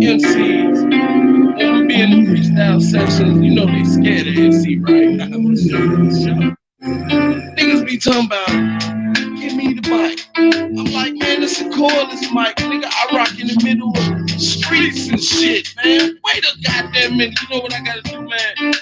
MCs, when we be in the freestyle sessions, you know they scared of MC, right? Niggas be talking about, give me the mic. I'm like, man, it's a cordless mic. Nigga, I rock in the middle of streets and shit, man. Wait a goddamn minute. You know what I gotta do, man?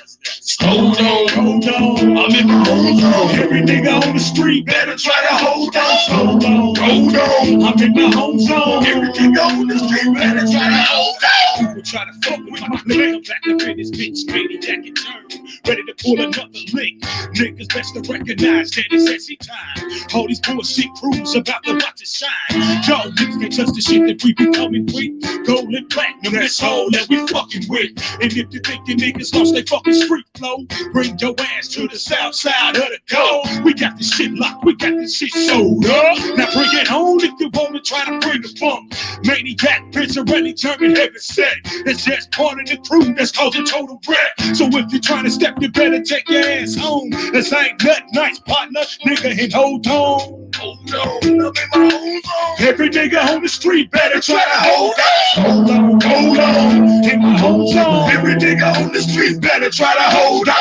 Hold on, I'm in my own zone. Every nigga on the street better try to hold on. Hold on, I'm in my own zone. Every nigga on the street better try to hold on. People try to fuck with my nigga. Back up in this bitch, straight jacket turn. Ready to pull another lick. Niggas best to recognize that it's SC time. All these bullshit crews about to watch it shine. Y'all niggas can't touch the shit that we be coming with. Gold and platinum, that's all that we fucking with. And if you think your niggas lost they fucking street flow, bring your ass to the south side of the door. We got this shit locked, we got this shit sold up. Now bring it on if you wanna try to bring the funk. Maniac, picture, really German heavy set. It's just part of the crew that's causing total wreck. So if you're trying to step, you better take your ass home. This ain't nothing nice, partner, nigga, and hold on. Hold on, I'm in my own zone. Every nigga on the street better try to hold on. Hold on, in my own zone. Every nigga on the street better try to hold on.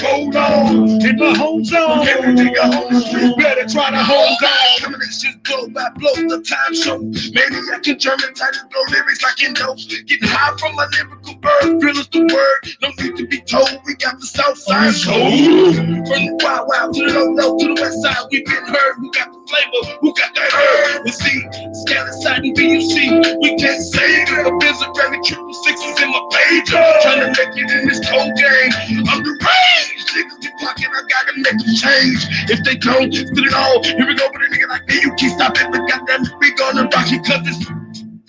Hold on, in my own zone. Every nigga on the street better try to hold on. Coming this shit blow by blow, the time show. Maniac in German, title go lyrics like in notes. Getting high from my lyrical bird, feel is the word. No need to be told, we got the south side show. From the wild wild to the low low to the west side, we been heard. Who got the flavor? Who got that herb? We see, Scallon side and BUC. We can't say it. A visit very 666s in my page. Trying to make it in this cold game. I'm the range. Niggas be blocking, I gotta make a change. If they don't, spit it all. Here we go with a nigga like me. You can't stop it, but goddamn, we gonna rock it, cause it's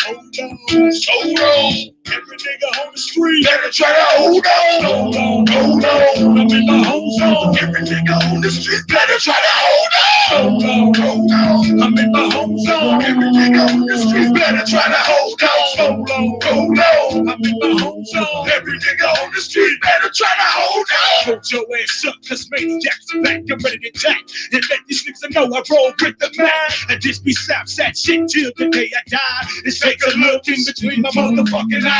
hold on. Every nigga on the street better try to hold on. Hold on, I'm in my home zone. Every nigga on the street better try to hold on. Hold on, I'm in my home zone. Every nigga on the street better try to hold on. Hold on, I'm in my home zone. Every nigga on the street better try to hold on. Hold your ass up, cause Maniac's back. I'm ready to attack and let these niggas know I roll with the man. And this be Southside shit till the day I die. Let's take a look in between my motherfucking eyes.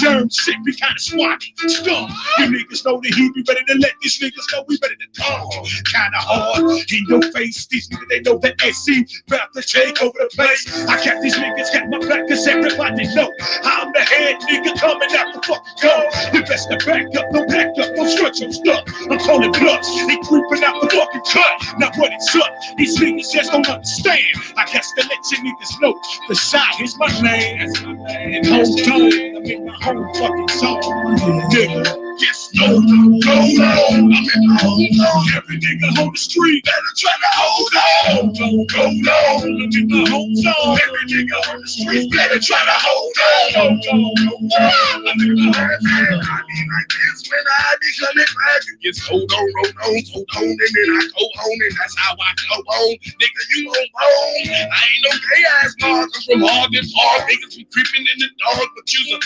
Germ shit be kinda swatty, scum. You niggas know that he be ready to let these niggas know we ready to come. Kinda hard in your face. These niggas, they know that SC about to take over the place. I kept these niggas, got my back, cause everybody know I'm the head nigga coming out the fucking door. You best to back up, don't stretch your stuff. I'm calling bluffs, they creeping out the fucking cut. Now what it's up, these niggas just don't understand. I guess to let you niggas know, the shot is my name. And hold on, I'm in my whole fucking zone. Nigga, yes, no, go on. I'm in my whole zone. Every nigga on the street better try to hold on. Go on, I'm in my whole zone. Every nigga on the street better try to hold on. I'm in my whole zone. I mean like this when I be coming back. You just hold on, and then I go on, and that's how I go on. Nigga, you on home. I ain't no gay ass mom. I'm from Harden Park. Niggas be creeping in the dog, but you's a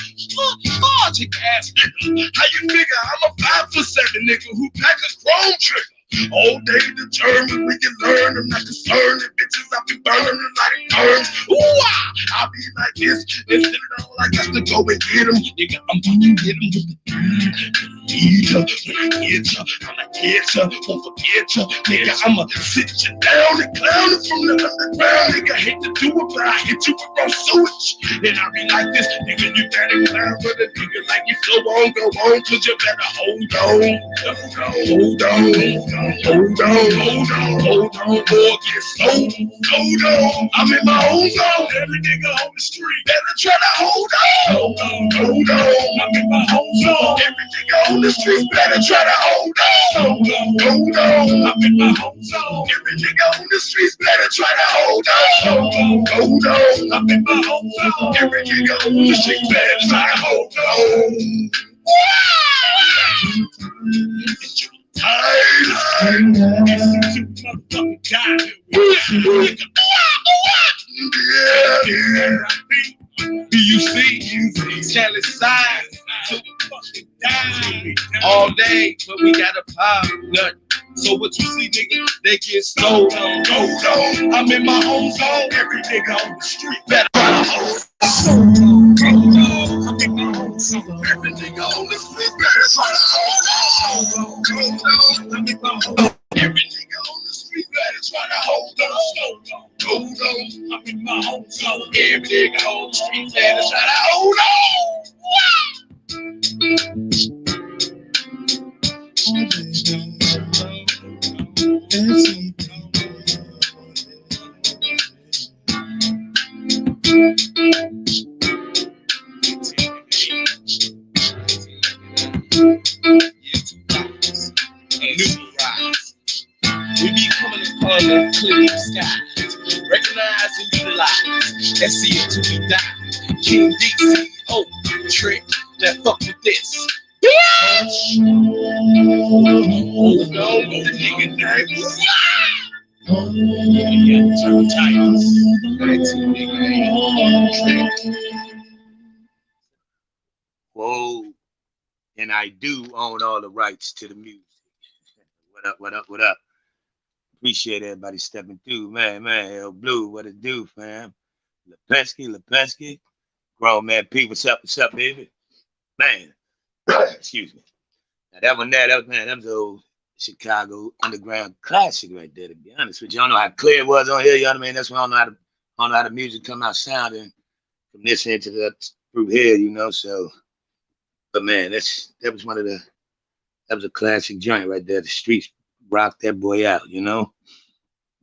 logic ass nigga. How you nigga? I'm a 5'7" nigga who pack a chrome trigger. All day determined, we can learn. I'm not concerned. The bitches I be burning them like terms. Ooh, I be like this. Instead of all I got to go and get them. Nigga, I'm about to get them with the need ya. When I get ya, I'ma get ya. Won't forget ya. Nigga, I'ma sit you down and clown it from the underground. Nigga, hate to do it, but I hit you with raw sewage. And I be like this. Nigga, you better clown for the nigga like you flow on, go on. Cause you better hold on. Hold on, boy, get slow. Hold on, I'm in my own zone. Every nigga on the street better try to hold on. Hold on, I'm in my own zone. Every nigga on the street better try to hold on. Hold on, I'm in my own zone. Every nigga on the streets better try to hold on. Hold on, I'm in my own zone. Every nigga on the streets better try to hold on. Do you see? Tell it signs till we fucking die. All day, but we got a pop nut. So what you see, nigga, they get stole. I'm in my own zone. Every nigga on the street better hold on. Every nigga on the street better try to hold on. Every nigga on the street better try to hold on. Hold on, I'm in my home zone. Every nigga on the street better try to hold on. We be coming upon the clear sky, recognize and utilize. Let's see it till we die. King DC, oh, trick, that fuck with this. Bitch! Oh no, nigga nervous. Yeah, turn Whoa, and I do own all the rights to the music. What up, what up, what up? Appreciate everybody stepping through. Man, El Blue, what it do, fam? Lepensky. Grown man P, what's up, baby? Man, excuse me. Now that one there, that was old Chicago underground classic right there, to be honest with you. I don't know how clear it was on here, you know what I mean? That's why I don't know how the music come out sounding from this end to that through here, you know, so. But man, that was a classic joint right there. The streets rocked that boy out, you know?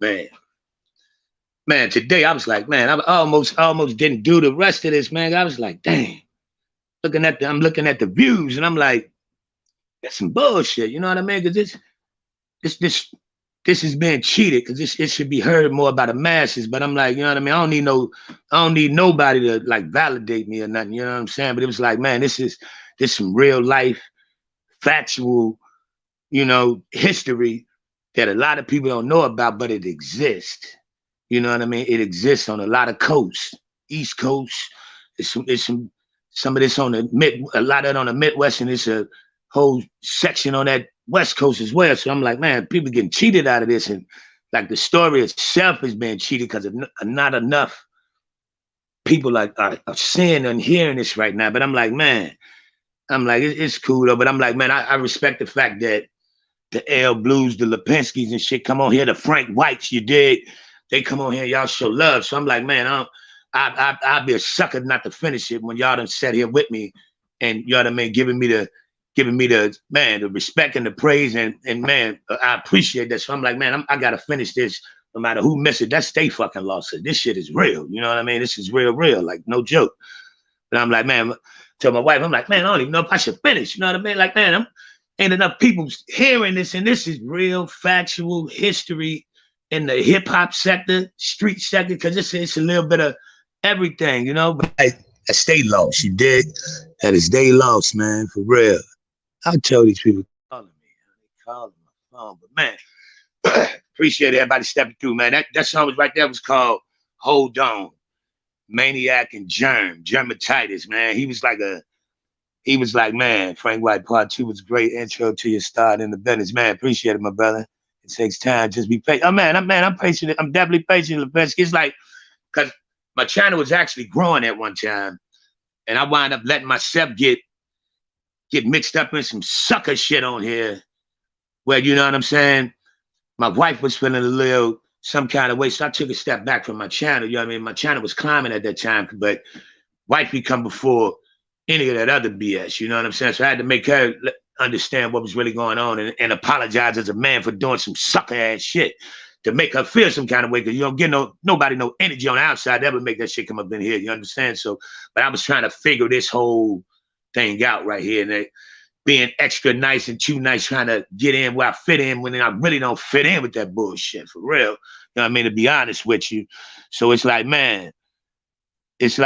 Man, today I was like, man, I almost didn't do the rest of this, man. I was like, dang. I'm looking at the views and I'm like, that's some bullshit, you know what I mean? Because this is being cheated because it should be heard more by the masses. But I'm like, you know what I mean? I don't need nobody to like validate me or nothing, you know what I'm saying? But it was like, man, this some real life, factual, you know, history that a lot of people don't know about, but it exists. You know what I mean? It exists on a lot of coasts, East Coast. It's some of this on the a lot of it on the Midwest, and it's a whole section on that West Coast as well. So I'm like, man, people getting cheated out of this, and like the story itself is being cheated because not enough people are seeing and hearing this right now. But I'm like, man, it's cool though. But I'm like, man, I respect the fact that the L Blues, the Lepinskys and shit come on here, the Frank Whites, you did. They come on here, y'all show love. So I'm like, man, I'd be a sucker not to finish it when y'all done sat here with me and you know what I mean, giving me the man, the respect and the praise and man, I appreciate that. So I'm like, man, I gotta finish this no matter who miss it. That's they fucking lost it. This shit is real. You know what I mean? This is real, like no joke. And I'm like, man, tell my wife, I'm like, man, I don't even know if I should finish. You know what I mean? Like, man, ain't enough people hearing this, and this is real factual history in the hip hop sector, street sector, because it's a little bit of everything, you know. But I stay lost, you dig? That is day lost, man, for real. I'll tell these people calling me, they calling my phone, but man, appreciate everybody stepping through, man. That song was right there was called "Hold On." Maniac and Germatitis, man. He was like, man, Frank White Part 2 was a great intro to your start in the business. Man, appreciate it, my brother. It takes time. Just be patient. Oh, man, I'm patient. I'm definitely patient, Levinsky. It's like, because my channel was actually growing at one time, and I wound up letting myself get mixed up in some sucker shit on here where, you know what I'm saying? My wife was feeling a little some kind of way, so I took a step back from my channel. You know what I mean? My channel was climbing at that time, but wifey come before any of that other BS, you know what I'm saying? So I had to make her understand what was really going on and apologize as a man for doing some sucker ass shit to make her feel some kind of way, because you don't get nobody no energy on the outside that would make that shit come up in here, you understand? So, but I was trying to figure this whole thing out right here, and being extra nice and too nice, trying to get in where I fit in when I really don't fit in with that bullshit, for real. You know what I mean? To be honest with you. So it's like, man, it's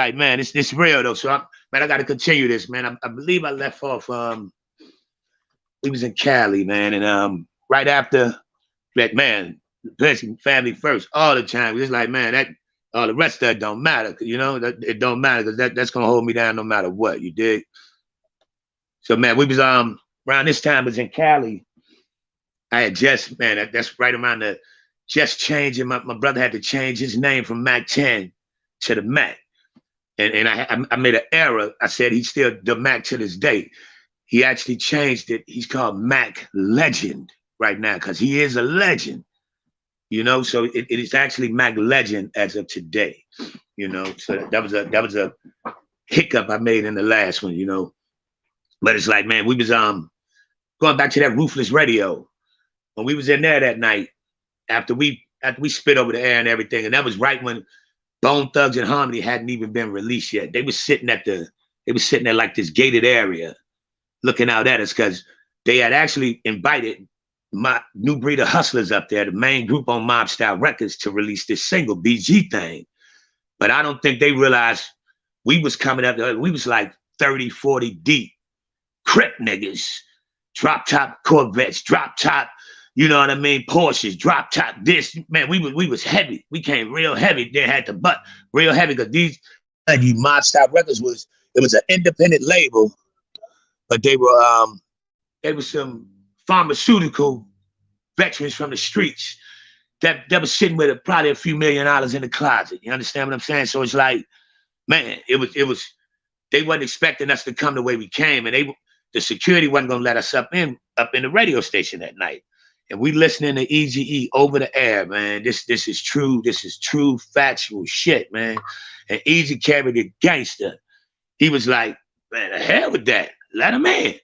real though. So I got to continue this, man. I believe I left off. We was in Cali, man, and right after that, man, family first all the time. It's like, man, that all the rest of it don't matter, you know. It don't matter because that's gonna hold me down no matter what. You dig? So, man, we was around this time. I was in Cali. I had just, man, that's right around the just changing. My brother had to change his name from Mac 10 to the Mac. And I made an error. I said he's still the Mac to this day. He actually changed it. He's called Mac Legend right now because he is a legend. You know, so it is actually Mac Legend as of today. You know, so that was a hiccup I made in the last one. You know, but it's like, man, we was going back to that Ruthless Radio when we was in there that night after we spit over the air and everything, and that was right when Bone Thugs and Harmony hadn't even been released yet. They was sitting there like this gated area, looking out at us because they had actually invited my New Breed of Hustlers up there, the main group on Mob Style Records, to release this single BG thing. But I don't think they realized we was coming up. We was like 30, 40 deep, Crip niggas, drop top Corvettes, drop top, you know what I mean, Porsches, drop top this. Man, we was heavy. We came real heavy. They had the butt real heavy because these Mob Style Records was an independent label, but they were some pharmaceutical veterans from the streets that was sitting with probably a few $1 million in the closet. You understand what I'm saying? So it's like, man, it was they wasn't expecting us to come the way we came, and the security wasn't gonna let us up in the radio station that night. And we listening to Eazy-E over the air, man. This is true. This is true factual shit, man. And Eazy carried a gangster. He was like, man, the hell with that. Let him in.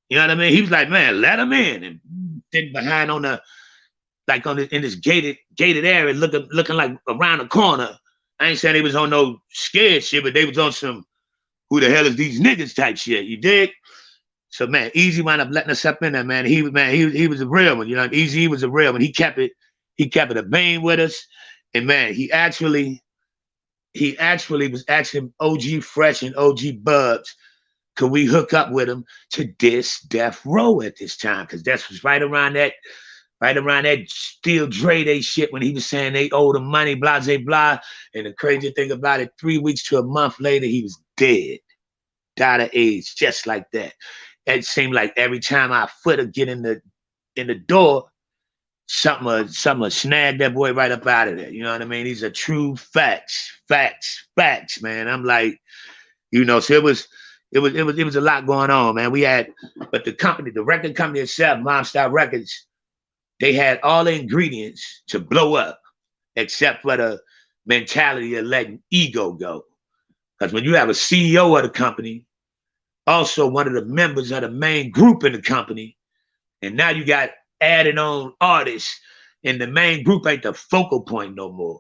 You know what I mean? He was like, man, let him in. And sitting behind in this gated area, looking like around the corner. I ain't saying they was on no scared shit, but they was on some who the hell is these niggas type shit. You dig? So man, Eazy wound up letting us up in there, man. He was a real one, you know. Eazy was a real one. He kept it a vein with us. And man, he actually was asking OG Fresh and OG Bubs, could we hook up with him to diss Death Row at this time? Because that was right around that Steel Dre Day shit when he was saying they owed him money, blah, blah, blah. And the crazy thing about it, 3 weeks to a month later, he was dead. Died of AIDS, just like that. It seemed like every time our foot would get in the door, something would snag that boy right up out of there. You know what I mean? These are true facts, man. I'm like, you know, so it was a lot going on, man. But the record company itself, Mob Style Records, they had all the ingredients to blow up, except for the mentality of letting ego go. Because when you have a CEO of the company, also one of the members of the main group in the company, and now you got added on artists, and the main group ain't the focal point no more.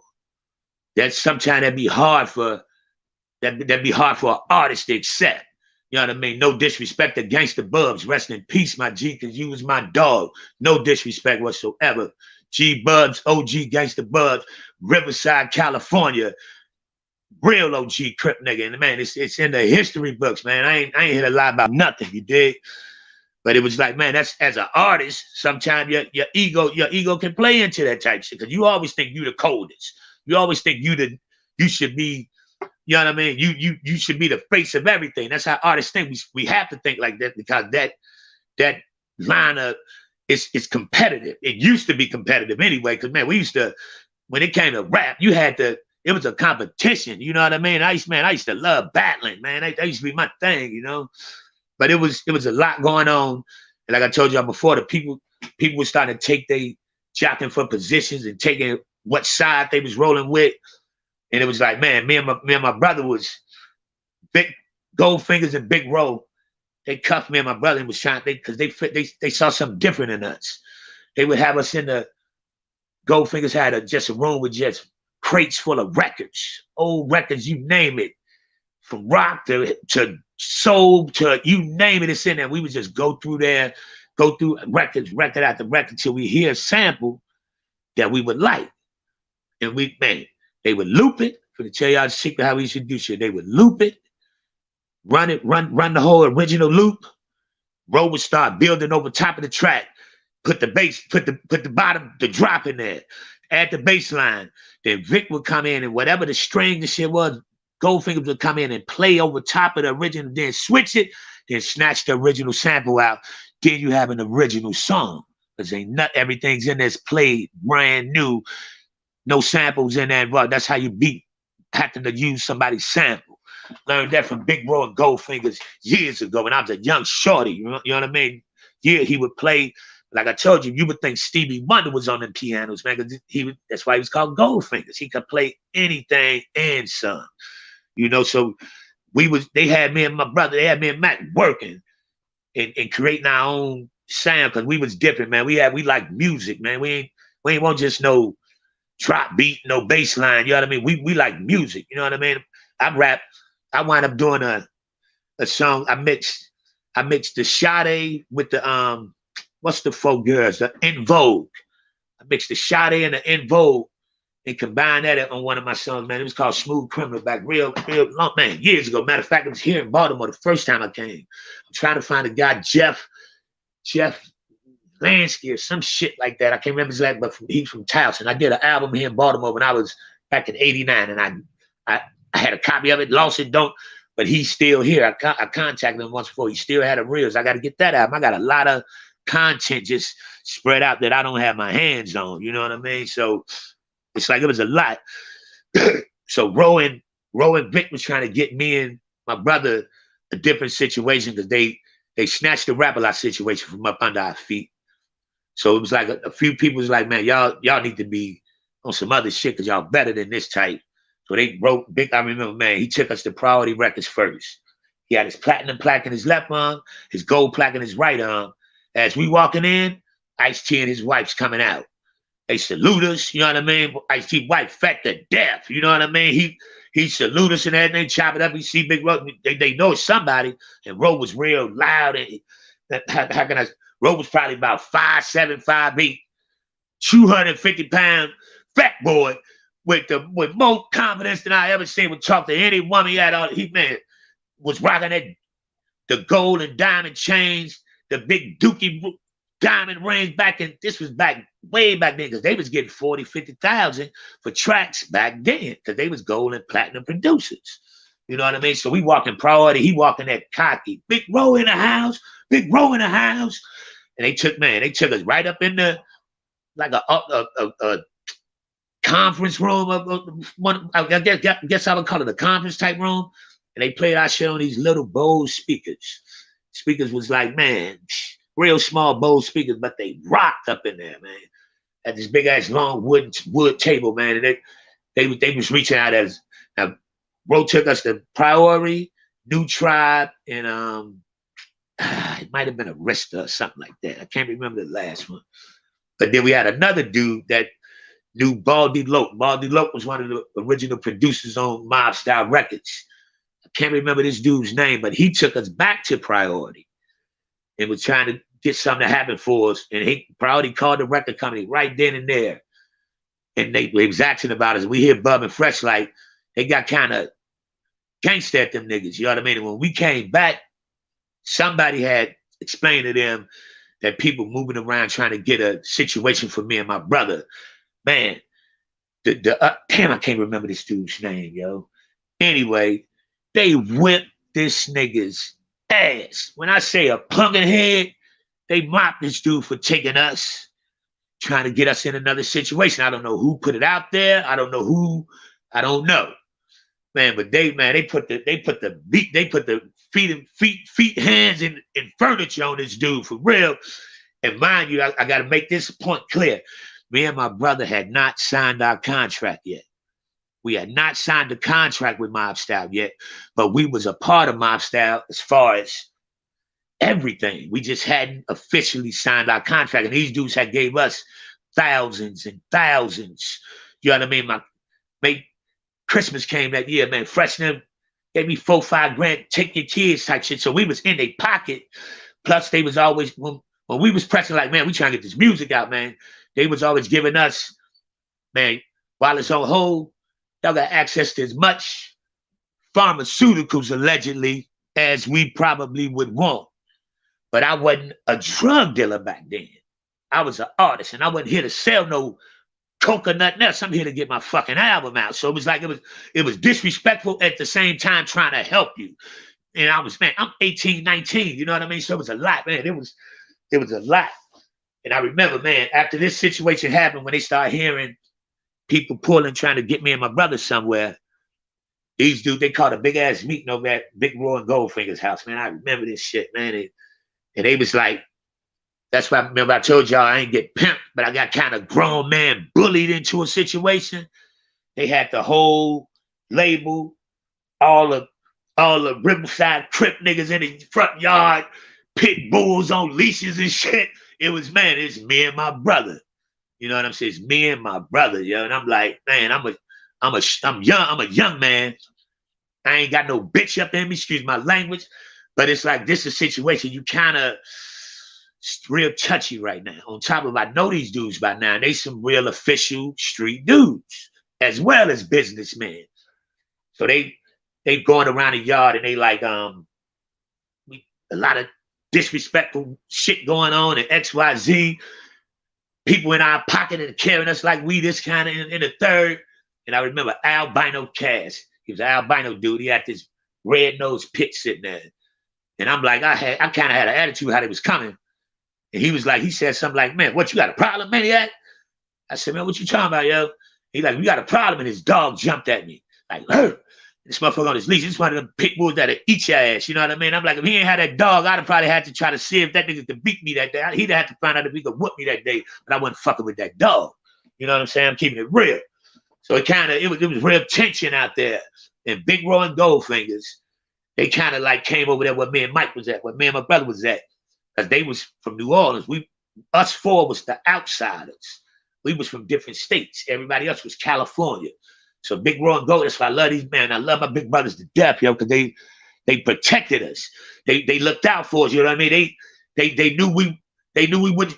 That's sometimes that'd be hard for an artist to accept. You know what I mean? No disrespect to Gangsta Bubs. Rest in peace, my G, because you was my dog. No disrespect whatsoever. G Bubs, OG Gangsta Bubs, Riverside, California. Real OG Crip nigga. And man, it's in the history books, man. I ain't hear a lot about nothing, you dig? But it was like, man, that's as an artist, sometimes your ego can play into that type shit. Because you always think you the coldest. You always think you should be, you know what I mean? You should be the face of everything. That's how artists think. We have to think like that because that lineup is competitive. It used to be competitive anyway. Because man, we used to, when it came to rap, it was a competition. You know what I mean? I used to love battling, man. That used to be my thing, you know. But it was a lot going on. And like I told y'all before, the people were starting to take they jocking for positions and taking what side they was rolling with. And it was like, man, me and my brother was big Goldfingers and Big Roll. They cuffed me and my brother and was trying because they saw something different in us. They would have us in the Goldfingers had just a room with just crates full of records, old records, you name it, from rock to soul to you name it, it's in there. We would just go through record after record till we hear a sample that we would like, and they would loop it. For to tell y'all the secret how we should do shit, they would loop it, run the whole original loop. Ro would start building over top of the track, put the bass, put the bottom, the drop in there, add the bass line. Then Vic would come in and whatever the string the shit was, Goldfinger would come in and play over top of the original, then switch it, then snatch the original sample out. Then you have an original song. Because everything's in this played brand new. No samples in there. Well, that's how you beat having to use somebody's sample. Learned that from Big Bro and Goldfingers years ago when I was a young shorty. You know what I mean? Yeah, he would play. Like I told you, you would think Stevie Wonder was on them pianos, man. 'Cause that's why he was called Goldfingers. He could play anything and some. You know, so they had me and my brother, they had me and Matt working and creating our own sound because we was different, man. We like music, man. We ain't want just no drop beat, no bass line. You know what I mean? We like music. You know what I mean? I rap. I wind up doing a song. I mixed the Sade with the what's the four girls? The In Vogue. I mixed the Sade and the In Vogue and combined that on one of my songs, man. It was called Smooth Criminal back real long, man, years ago. Matter of fact, it was here in Baltimore the first time I came. I'm trying to find a guy, Jeff Lansky or some shit like that. I can't remember his name, but he's from Towson. I did an album here in Baltimore when I was back in '89, and I had a copy of it, lost it, but he's still here. I contacted him once before. He still had the reels. I got to get that album. I got a lot of content just spread out that I don't have my hands on. You know what I mean? So it's like it was a lot. So Rowan Vic was trying to get me and my brother a different situation because they snatched the Rap-A-Lot situation from up under our feet. So it was like a few people was like, man, y'all need to be on some other shit because y'all better than this type. So they wrote Vic. I remember, man, he took us to Priority Records first. He had his platinum plaque in his left arm, his gold plaque in his right arm. As we walking in, Ice-T and his wife's coming out. They salute us, you know what I mean? Ice-T wife fat to death, you know what I mean? He salute us and everything, chop it up. We see Big Ro. They know it's somebody, and Ro was real loud. And how can I? Ro was probably about 5'7", 5'8", 250-pound fat boy with more confidence than I ever seen. Would talk to any woman. He was rocking the gold and diamond chains, the big dookie diamond rings this was way back then because they was getting 40, 50,000 for tracks back then because they was gold and platinum producers. You know what I mean? So we walking Priority, he walking that cocky. Big Ro in the house, Big Ro in the house. And they took us right up in the, like a conference room. I guess I would call it a conference type room. And they played our shit on these little Bose speakers. Speakers was like, man, real small Bose speakers, but they rocked up in there, man. At this big ass long wood table, man. And they was reaching out as now. Ro took us to Priority, New Tribe, and it might have been Arista or something like that. I can't remember the last one. But then we had another dude that knew Baldy Loke. Baldy Loke was one of the original producers on Mob Style Records. I can't remember this dude's name, but he took us back to Priority and was trying to get something to happen for us. And Priority called the record company right then and there. And they was asking about us. We hear Bub and Fresh like they got kind of gangsta at them niggas. You know what I mean? And when we came back, somebody had explained to them that people moving around trying to get a situation for me and my brother. Man, damn, I can't remember this dude's name, yo. Anyway, they whipped this nigga's ass. When I say a punkin' head, they mopped this dude for taking us, trying to get us in another situation. I don't know who put it out there. I don't know. Man, but they put the feet, hands in furniture on this dude for real. And mind you, I got to make this point clear. Me and my brother had not signed our contract yet. We had not signed the contract with Mob Style yet, but we was a part of Mob Style as far as everything. We just hadn't officially signed our contract, and these dudes had gave us thousands and thousands. You know what I mean? Christmas came that year, man. Freshmen gave me 4, 5 grand. Take your kids type shit. So we was in their pocket. Plus, they was always when we was pressing like, man, we trying to get this music out, man. They was always giving us, man, while it's on hold, y'all got access to as much pharmaceuticals allegedly as we probably would want. But I wasn't a drug dealer back then. I was an artist, and I wasn't here to sell no coconut else. I'm here to get my fucking album out. So it was like it was disrespectful at the same time trying to help you. And I was, man, I'm 18, 19, you know what I mean? So it was a lot, man. It was a lot. And I remember, man, after this situation happened, when they started hearing people pulling, trying to get me and my brother somewhere, These dudes, they called a big ass meeting over at Big Roy and Goldfinger's house, man. I remember this shit, man. And they was like, that's why I remember I told y'all I ain't get pimped, but I got kind of grown man bullied into a situation. They had the whole label, all the Riverside Crip niggas in the front yard, pit bulls on leashes and shit. It was, man, it's me and my brother. You know what I'm saying? It's me and my brother, yo. And I'm like, man, I'm a young man. I ain't got no bitch up in me, excuse my language. But it's like, this is a situation you kind of real touchy right now. On top of, I know these dudes by now, and they some real official street dudes, as well as businessmen. So they going around the yard and they like, a lot of disrespectful shit going on and XYZ. People in our pocket and carrying us like we this kind of in the third. And I remember Albino Cass. He was an albino dude. He had this red-nosed pit sitting there. And I'm like, I kind of had an attitude how they was coming. And he was like, he said something like, man, what, you got a problem, maniac? I said, man, what you talking about, yo? He like, we got a problem. And his dog jumped at me. Like, this motherfucker on his leash. This is one of them pit bulls that'll eat your ass. You know what I mean? I'm like, if he ain't had that dog, I'd have probably had to try to see if that nigga could beat me that day. He'd have to find out if he could whoop me that day, but I wasn't fucking with that dog. You know what I'm saying? I'm keeping it real. So it was real tension out there. And Big Roy and Goldfingers, they kind of like came over there where me and Mike was at, where me and my brother was at. Because they was from New Orleans. Us four was the outsiders. We was from different states. Everybody else was California. So Big Roy and Gold, that's why I love these men. I love my big brothers to death, yo, because they protected us. They looked out for us, you know what I mean? They knew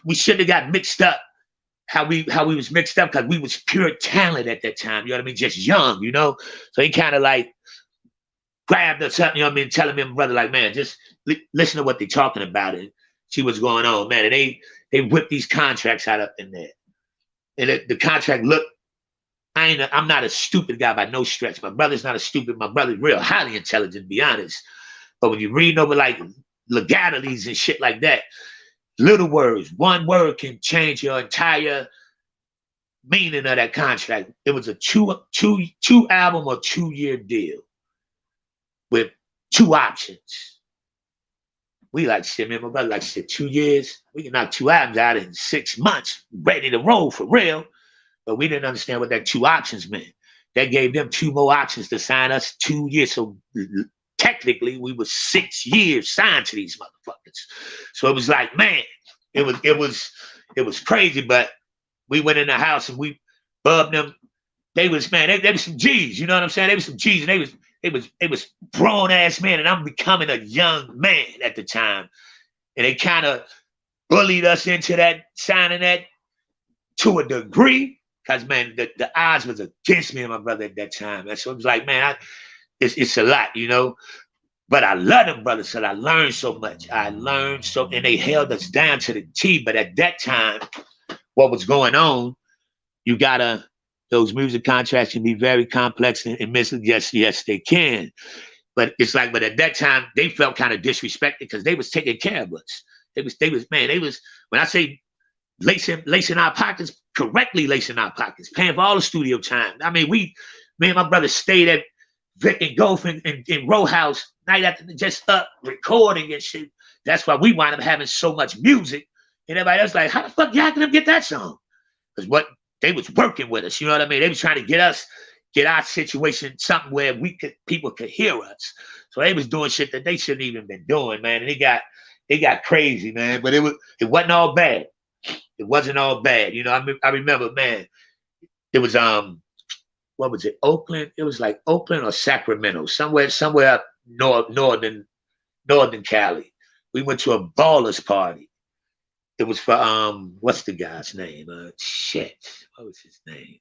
we shouldn't have got mixed up how we was mixed up, because we was pure talent at that time, you know what I mean? Just young, you know? So he kind of like grabbed us up, you know what I mean? Telling me, my brother, like, man, just listen to what they're talking about and see what's going on, man. And they whipped these contracts out up in there. And the contract looked, I'm not a stupid guy by no stretch. My brother's not a stupid. My brother's real highly intelligent, to be honest. But when you're reading over like legalities and shit like that, little words, one word can change your entire meaning of that contract. It was a two album or 2 year deal with two options. We like shit, man. My brother like shit, 2 years. We can knock 2 albums out in 6 months, ready to roll for real. But we didn't understand what that 2 options meant. That gave them 2 more options to sign us 2 years. So technically, we were 6 years signed to these motherfuckers. So it was like, man, it was crazy. But we went in the house and we bubbed them. They was, man, they was some G's. You know what I'm saying? They was some G's, and they was grown ass men, and I'm becoming a young man at the time. And they kind of bullied us into that, signing that to a degree. Because, man, the odds was against me and my brother at that time. And so it was like, man, it's a lot, you know. But I love them brothers, so I learned so much. And they held us down to the T. But at that time, what was going on, those music contracts can be very complex and misleading. Yes, they can. But it's like, but at that time, they felt kind of disrespected because they was taking care of us. They was, when I say lacing our pockets, correctly lacing our pockets, paying for all the studio time. I mean, me and my brother stayed at Vic and Golf in Row House night after, just up recording and shit. That's why we wound up having so much music. And everybody else like, how the fuck y'all can get that song? Because what they was working with us, you know what I mean? They was trying to get our situation something where people could hear us. So they was doing shit that they shouldn't even been doing, man. And they got crazy, man. But it wasn't all bad. It wasn't all bad. You know, I remember, man, it was, what was it, Oakland? It was like Oakland or Sacramento, somewhere up northern Cali. We went to a ballers party. It was for, what's the guy's name? Shit, what was his name?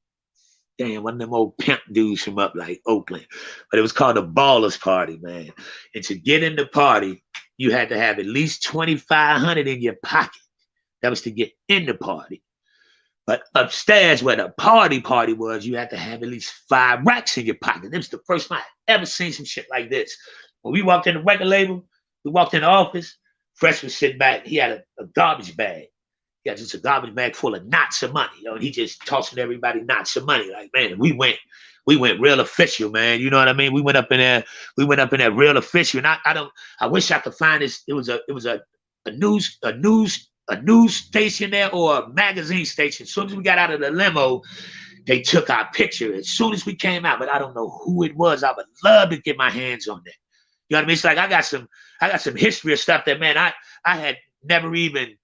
Damn, one of them old pimp dudes from up like Oakland. But it was called a ballers party, man. And to get in the party, you had to have at least $2,500 in your pocket. That was to get in the party. But upstairs where the party was, you had to have at least 5 racks in your pocket. This was the first time I ever seen some shit like this. When we walked in the record label, we walked in the office, Fresh was sitting back. He had a garbage bag. He had just a garbage bag full of knots of money. You know, and he just tossing everybody knots of money. Like, man, we went We went real official, man. You know what I mean? We went up in there. We went up in there real official. And I don't. I wish I could find this. It was a news station there or a magazine station. As soon as we got out of the limo, they took our picture as soon as we came out. But I don't know who it was. I would love to get my hands on that. You know what I mean? It's like I got some history of stuff that, man, I had never even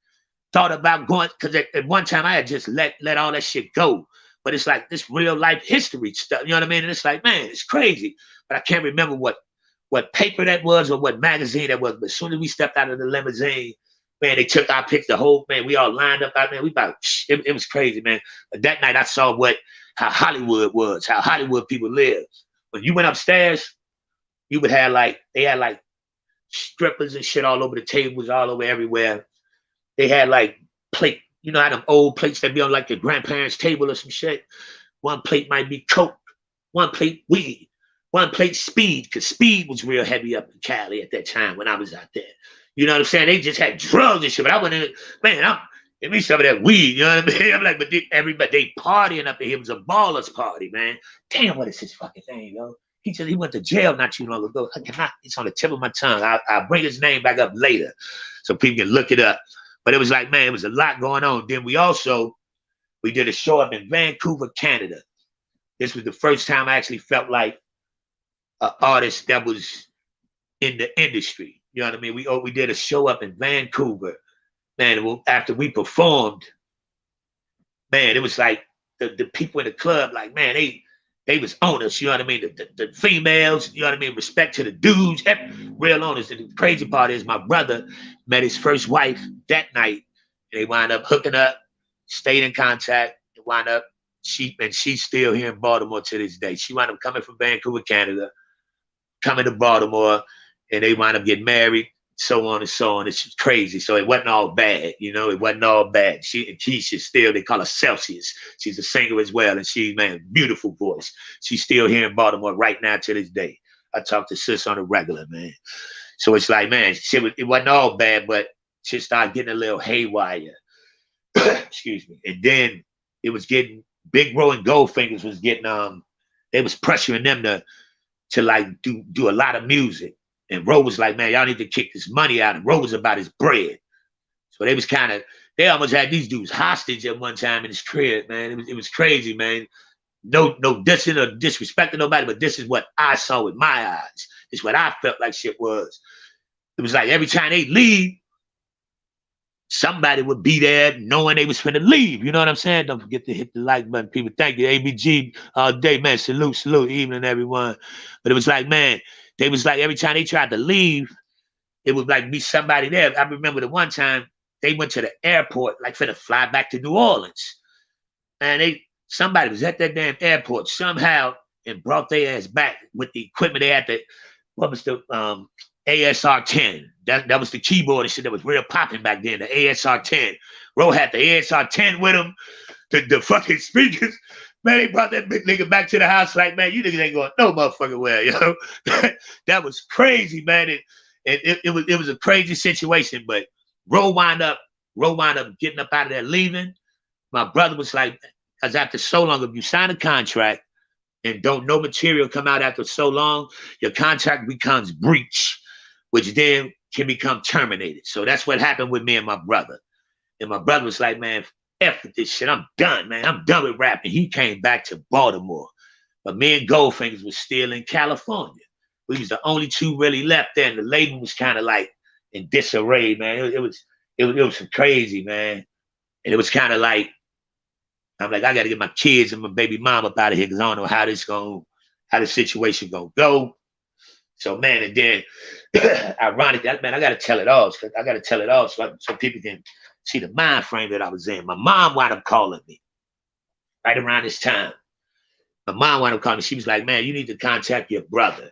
thought about going, because at one time I had just let all that shit go. But it's like this real life history stuff. You know what I mean? And it's like, man, it's crazy. But I can't remember what paper that was or what magazine that was. But as soon as we stepped out of the limousine, man, they took our picture. The whole, man, we all lined up out there. It was crazy, man. But that night I saw how Hollywood was, how Hollywood people live. When you went upstairs, you would have they had like strippers and shit all over the tables, all over everywhere. They had like plate, you know how them old plates that be on like your grandparents' table or some shit. One plate might be Coke, one plate weed, one plate speed, because speed was real heavy up in Cali at that time when I was out there. You know what I'm saying? They just had drugs and shit, but I went in, man, give me some of that weed, you know what I mean? I'm like, but everybody, they partying up in here. It was a ballers party, man. Damn, what is his fucking name, yo? He said he went to jail not too long ago. I cannot, it's on the tip of my tongue. I'll bring his name back up later so people can look it up. But it was like, man, it was a lot going on. Then we did a show up in Vancouver, Canada. This was the first time I actually felt like an artist that was in the industry. You know what I mean? We did a show up in Vancouver. Man, after we performed, man, it was like the people in the club, like, man, they was on us, you know what I mean? The females, you know what I mean? Respect to the dudes, real on us. And the crazy part is my brother met his first wife that night. And they wound up hooking up, stayed in contact, and wound up, she's still here in Baltimore to this day. She wound up coming from Vancouver, Canada, coming to Baltimore, and they wound up getting married, so on and so on. It's crazy. So it wasn't all bad, you know, it wasn't all bad. She's still, they call her Celsius. She's a singer as well. And man, beautiful voice. She's still here in Baltimore right now to this day. I talk to sis on a regular, man. So it's like, man, it wasn't all bad, but shit started getting a little haywire. Excuse me. And then it was getting, Big Bro and Goldfingers was getting, they was pressuring them to like do a lot of music. And Ro was like, man, y'all need to kick this money out. And Ro was about his bread. So they almost had these dudes hostage at one time in his crib, man. It was crazy, man. No dissing or disrespecting nobody, but this is what I saw with my eyes. It's what I felt like shit was. It was like every time they leave, somebody would be there knowing they was finna leave. You know what I'm saying? Don't forget to hit the like button, people. Thank you. ABG all day, man. Salute. Evening, everyone. But it was like, man, they was like, every time they tried to leave, it would like be somebody there. I remember the one time they went to the airport, like finna fly back to New Orleans. And somebody was at that damn airport somehow and brought their ass back with the equipment they had. What was the ASR-10? That was the keyboard and shit that was real popping back then, the ASR-10. Ro had the ASR-10 with him, the fucking speakers. Man, they brought that big nigga back to the house like, man, you niggas ain't going no motherfucking well, you know? That was crazy, man. It was a crazy situation, but Ro wound up getting up out of there, leaving. My brother was like, because after so long, if you sign a contract and no material come out after so long, your contract becomes breach, which then can become terminated. So that's what happened with me and my brother. And my brother was like, man, F with this shit. I'm done, man. I'm done with rapping. He came back to Baltimore. But me and Goldfingers was still in California. We was the only two really left there. And the label was kind of like in disarray, man. It was crazy, man. And it was kind of like, I'm like, I got to get my kids and my baby mom up out of here because I don't know how the situation gonna go. So, man, and then, ironically, man, I got to tell it all. I got to tell it all so people can see the mind frame that I was in. My mom wound up calling me right around this time. My mom wound up calling me. She was like, man, you need to contact your brother.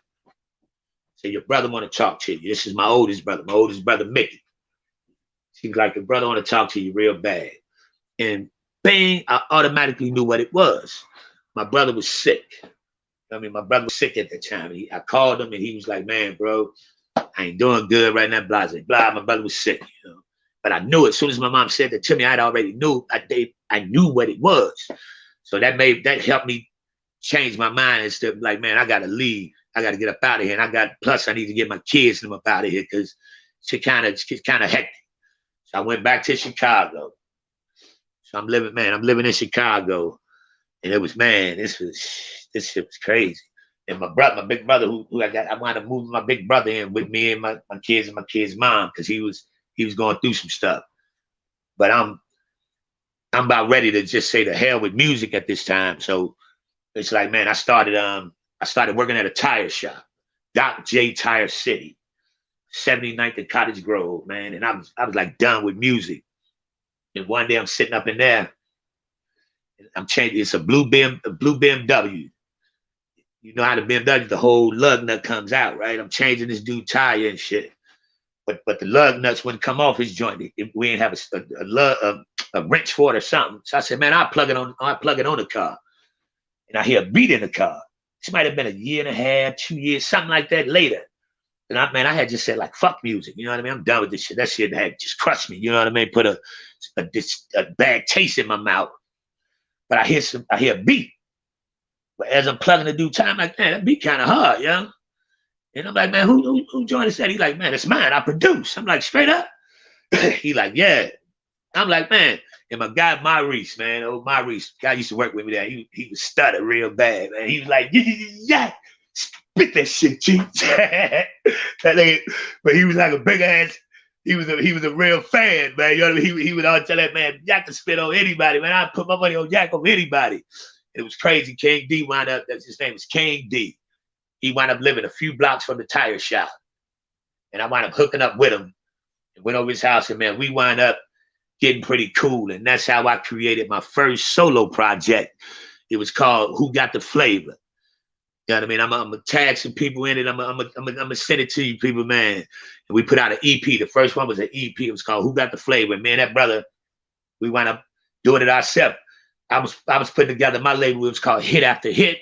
So your brother want to talk to you. This is my oldest brother, Mickey. She's like, your brother want to talk to you real bad. And bang, I automatically knew what it was. My brother was sick. I mean, my brother was sick at that time. I called him and he was like, man, bro, I ain't doing good right now, blah, blah, blah. My brother was sick, you know. But I knew as soon as my mom said that to me, I already knew. I knew what it was. So that helped me changed my mind and stuff. Like, man, I gotta leave. I gotta get up out of here. And plus I need to get my kids and them up out of here because it's kind of hectic. So I went back to Chicago. So I'm living in Chicago. And it was, man, this shit was crazy. And my big brother, who I wound up moving my big brother in with me and my kids and my kids' mom, because he was going through some stuff. But I'm about ready to just say to hell with music at this time. So it's like, man, I started working at a tire shop, Doc J Tire City, 79th and Cottage Grove, man. And I was like done with music. And one day I'm sitting up in there, and I'm changing. It's a blue BMW. You know how the BMW, the whole lug nut comes out, right? I'm changing this dude tire and shit. But the lug nuts wouldn't come off his joint. We didn't have a wrench for it or something. So I said, man, I'll plug it on the car. And I hear a beat in the car. This might have been a year and a half, 2 years, something like that later. And I had just said, like, fuck music. You know what I mean? I'm done with this shit. That shit had just crushed me. You know what I mean? Put a bad taste in my mouth. But I hear a beat. But as I'm plugging the dude time, I'm like, man, that beat kind of hard, yo. And I'm like, man, who joined us that? He's like, man, it's mine. I produce. I'm like, straight up? He like, yeah. I'm like, man. And my guy, Maurice, man, Maurice, guy used to work with me there. He was stutter real bad, man. He was like, yeah, spit that shit, G. But he was like a big ass. He was a real fan, man. You know what I mean? He would always tell that man, YAK can spit on anybody, man. I put my money on YAK over anybody. It was crazy. King D wound up. His name was King D. He wound up living a few blocks from the tire shop, and I wound up hooking up with him. And went over his house, and man, we wound up getting pretty cool. And that's how I created my first solo project. It was called Who Got the Flavor. You know what I mean? I'm gonna tag some people in it. I'm gonna send it to you, people, man. And we put out an EP. The first one was an EP. It was called Who Got the Flavor. And man, that brother, we wound up doing it ourselves. I was putting together my label. It was called Hit After Hit,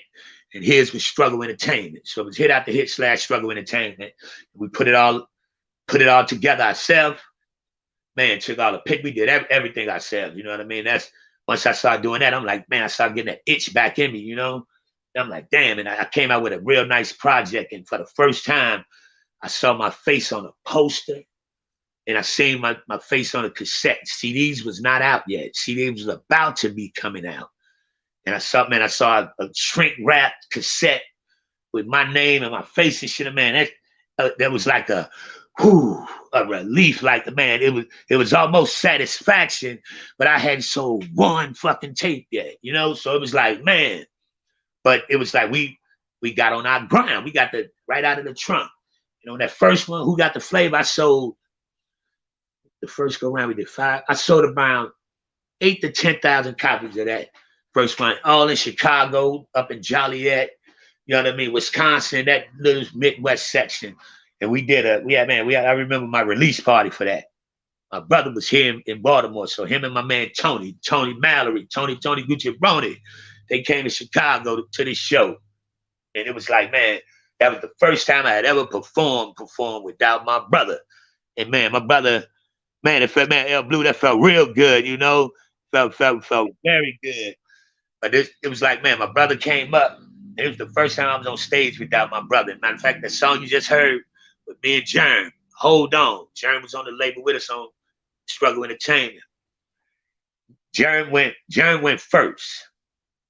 and his was Struggle Entertainment. So it was Hit After Hit / Struggle Entertainment. We put it all together ourselves. Man, took all the pick. We did everything ourselves. You know what I mean? That's once I started doing that, I'm like, man, I started getting that itch back in me, you know? And I'm like, damn. And I came out with a real nice project. And for the first time, I saw my face on a poster, and I seen my face on a cassette. CDs was not out yet. CDs was about to be coming out. And I saw a shrink wrapped cassette with my name and my face and shit. Man, that was like a relief. Like, man, it was almost satisfaction, but I hadn't sold one fucking tape yet, you know? So it was like, man, but it was like we got on our grind. We got right out of the trunk. You know, that first one, Who Got the Flavor, I sold the first go around, we did 5. I sold around 8,000 to 10,000 copies of that first one, all in Chicago, up in Joliet, you know what I mean, Wisconsin, that little Midwest section. And I remember my release party for that. My brother was here in Baltimore, so him and my man Tony Mallory, Tony Gucci Brony, they came to Chicago to this show. And it was like, man, that was the first time I had ever performed without my brother. And man, my brother, man, El Blue, that felt real good, you know, felt very good. But it was like, man, my brother came up. It was the first time I was on stage without my brother. Matter of fact, that song you just heard with me and Germ, Hold On. Germ was on the label with us on Struggle Entertainment. Germ went first.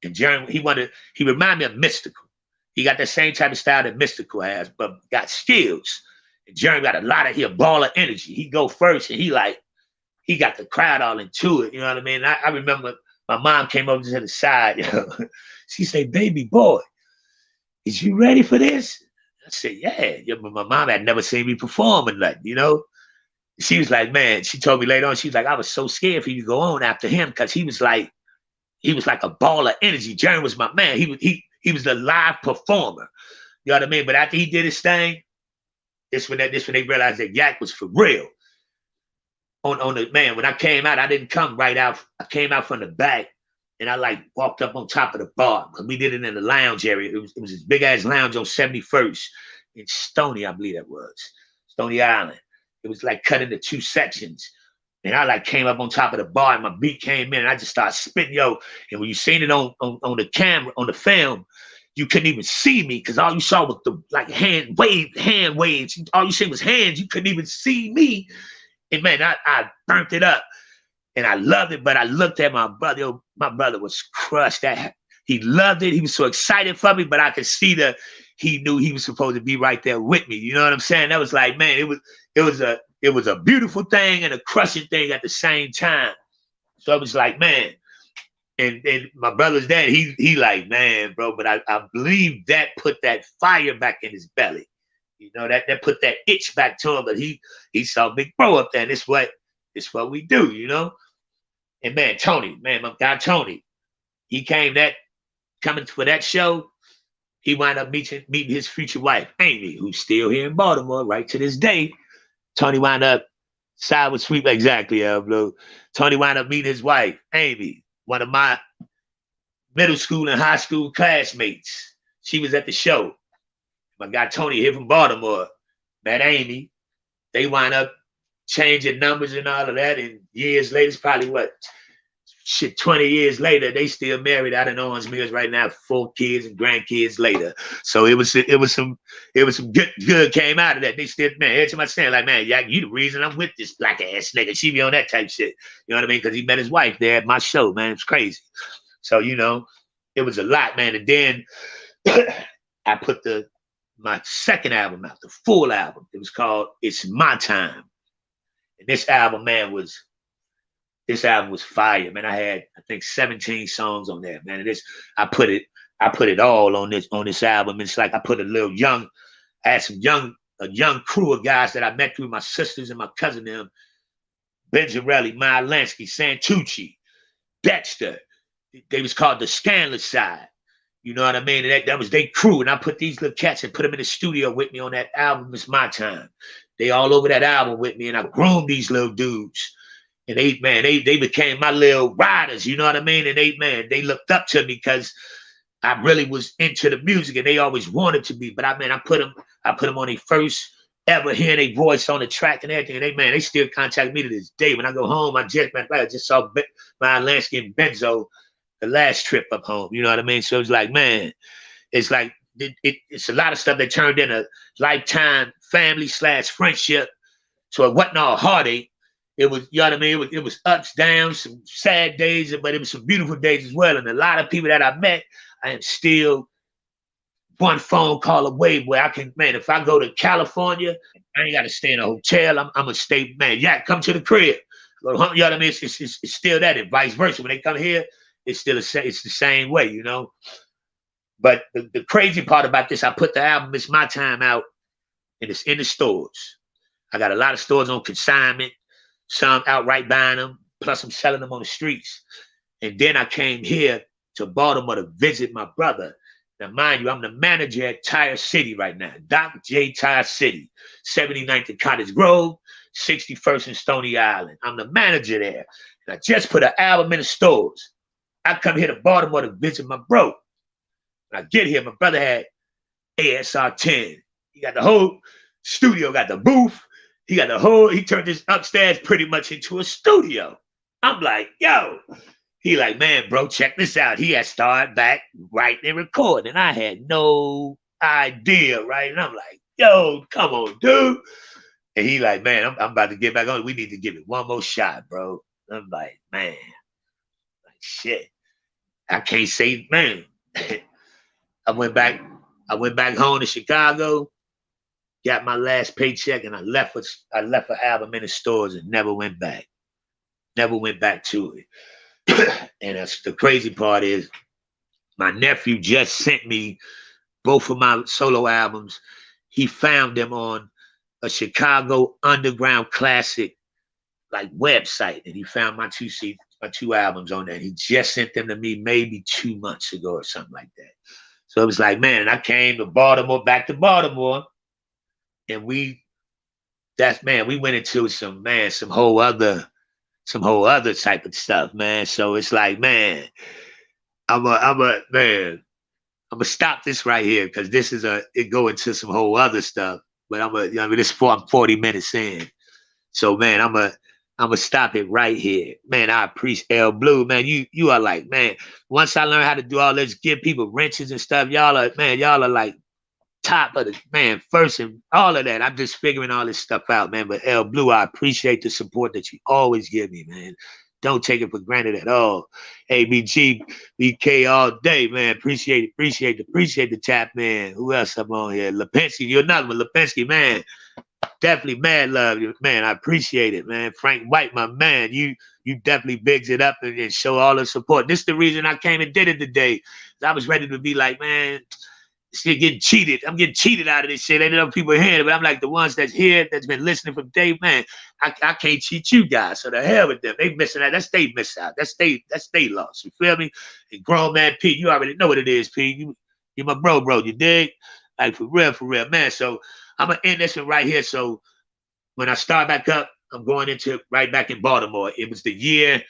And Germ, he reminded me of Mystical. He got the same type of style that Mystical has, but got skills. And Germ got a ball of energy. He go first, and he got the crowd all into it. You know what I mean? I remember my mom came over to the side. You know? She said, "Baby boy, is you ready for this?" I said, yeah. But my mom had never seen me perform or nothing, you know? She was like, man, she told me later on, she was like, I was so scared for you to go on after him because he was like a ball of energy. Jerry was my man. He was the live performer. You know what I mean? But after he did his thing, this when they realized that YAK was for real. On the man, when I came out, I didn't come right out. I came out from the back, and I walked up on top of the bar. We did it in the lounge area. It was this big ass lounge on 71st in Stony, I believe that was Stony Island. It was like cut into 2 sections. And I like came up on top of the bar and my beat came in and I just started spitting, yo. And when you seen it on the camera, on the film, you couldn't even see me because all you saw was the like hand waves. All you see was hands. You couldn't even see me. And man, I burnt it up and I loved it. But I looked at my brother. Yo, my brother was crushed. That he loved it. He was so excited for me, but I could see that he knew he was supposed to be right there with me. You know what I'm saying? That was like, man, it was a beautiful thing and a crushing thing at the same time. So it was like, man, and my brother's dad, he like, man, bro, but I believe that put that fire back in his belly. You know, that put that itch back to him, but he saw Big Bro up there, and it's what we do, you know? And man, Tony, man, my guy Tony, he coming for that show. He wound up meeting his future wife, Amy, who's still here in Baltimore right to this day. Tony wound up side with sweep exactly, Blue. Tony wound up meeting his wife, Amy, one of my middle school and high school classmates. She was at the show. My guy Tony here from Baltimore met Amy. They wound up changing numbers and all of that. And years later, it's probably 20 years later, they still married out in Orange Mills right now, 4 kids and grandkids later. So it was some good came out of that. They still, man, every time I stand like, man, YAK, you the reason I'm with this black ass nigga. She be on that type shit. You know what I mean? Because he met his wife there at my show, man. It's crazy. So, you know, it was a lot, man. And then I put my second album out, the full album. It was called It's My Time. And this album, man, was fire, man. I had, I think, 17 songs on there, man. And I put it all on this album. It's like I put I had a young crew of guys that I met through my sisters and my cousin them, Benjarelli, Maya Lansky, Santucci, Dexter. They was called the Scandalous Side. You know what I mean? And that was their crew. And I put these little cats and put them in the studio with me on that album, It's My Time. They all over that album with me, and I groomed these little dudes. And they became my little riders, you know what I mean? And they looked up to me because I really was into the music and they always wanted to be. But I put them on their first ever hearing their voice on the track and everything. And they still contact me to this day. When I go home, I just saw my Lansky and Benzo the last trip up home. You know what I mean? So it's like, man, it's like it's a lot of stuff that turned into lifetime family / friendship. So it wasn't all heartache. It was, you know what I mean? It was ups, downs, some sad days, but it was some beautiful days as well. And a lot of people that I met, I am still one phone call away where I can, man, if I go to California, I ain't got to stay in a hotel. I'm going to stay, man, YAK, come to the crib. You know what I mean? It's still that, and vice versa. When they come here, it's the same way, you know? But the crazy part about this, I put the album It's My Time out, and it's in the stores. I got a lot of stores on consignment. Some outright buying them, plus I'm selling them on the streets. And then I came here to Baltimore to visit my brother. Now, mind you, I'm the manager at Tire City right now, Doc J Tire City, 79th and Cottage Grove, 61st and Stony Island. I'm the manager there. And I just put an album in the stores. I come here to Baltimore to visit my bro. When I get here, my brother had ASR 10. He got the whole studio, got the booth. He turned this upstairs pretty much into a studio. I'm like, yo. He like, man, bro, check this out. He had started back writing and recording. And I had no idea, right? And I'm like, yo, come on, dude. And he like, man, I'm about to get back on. We need to give it one more shot, bro. I'm like, man, like shit. I can't say, man. I went back home to Chicago. Got my last paycheck, and I left an album in the stores and never went back. Never went back to it. And that's the crazy part is my nephew just sent me both of my solo albums. He found them on a Chicago underground classic like website, and he found my two albums on there. He just sent them to me maybe 2 months ago or something like that. So it was like, man, and I came to Baltimore, back to Baltimore. And we went into some whole other type of stuff, man. So it's like, man, I'm gonna stop this right here because this is it go into some whole other stuff. But I'm 40 minutes in. So man, I'm gonna stop it right here, man. I appreciate L Blue, man. You are like, man. Once I learned how to do all this, give people wrenches and stuff, y'all are, man. Y'all are like top of the man first and all of that. I'm just figuring all this stuff out, man. But L Blue, I appreciate the support that you always give me, man. Don't take it for granted at all. ABG, BK all day, man. Appreciate the tap, man. Who else up on here? Lipinski, you're another one. Lipinski, man. Definitely mad love, man. I appreciate it, man. Frank White, my man. You definitely bigs it up and show all the support. This is the reason I came and did it today. I was ready to be like, man, shit getting cheated. I'm getting cheated out of this shit. Ain't enough people hearing it, but I'm like the ones that's here, that's been listening from day, man. I can't cheat you guys. So the hell with them. They missing out. That's they miss out. That's they lost. You feel me? And grown man Pete, you already know what it is, Pete. You my bro. You dig? Like for real, man. So I'm gonna end this one right here. So when I start back up, I'm going into right back in Baltimore. It was the year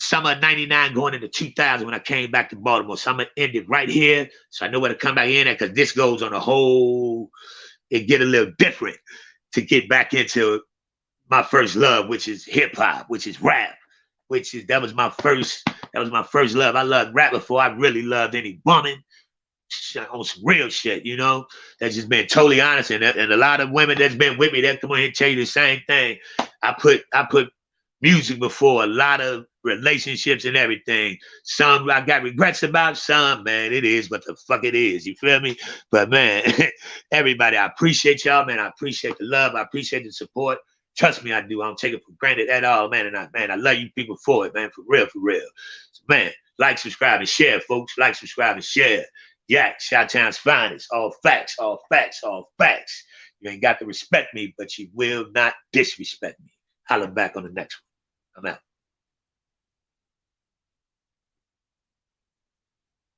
summer of 99 going into 2000 when I came back to Baltimore. So I'm going to end it right here. So I know where to come back in at because this goes on a whole, it get a little different to get back into my first love, which is hip hop, which is rap, that was my first love. I loved rap before I really loved any woman on some real shit, you know, that's just been totally honest. And a lot of women that's been with me, that come on here and tell you the same thing. I put music before a lot of relationships and everything. Some I got regrets about, some, man, it is what the fuck it is. You feel me? But man, everybody, I appreciate y'all, man. I appreciate the love. I appreciate the support. Trust me, I do. I don't take it for granted at all, man. And I love you people for it, man. For real. So, man, like, subscribe, and share, folks. Like, subscribe, and share. YAK, Chi-Town's finest. All facts. You ain't got to respect me, but you will not disrespect me. Holla back on the next one. I'm out.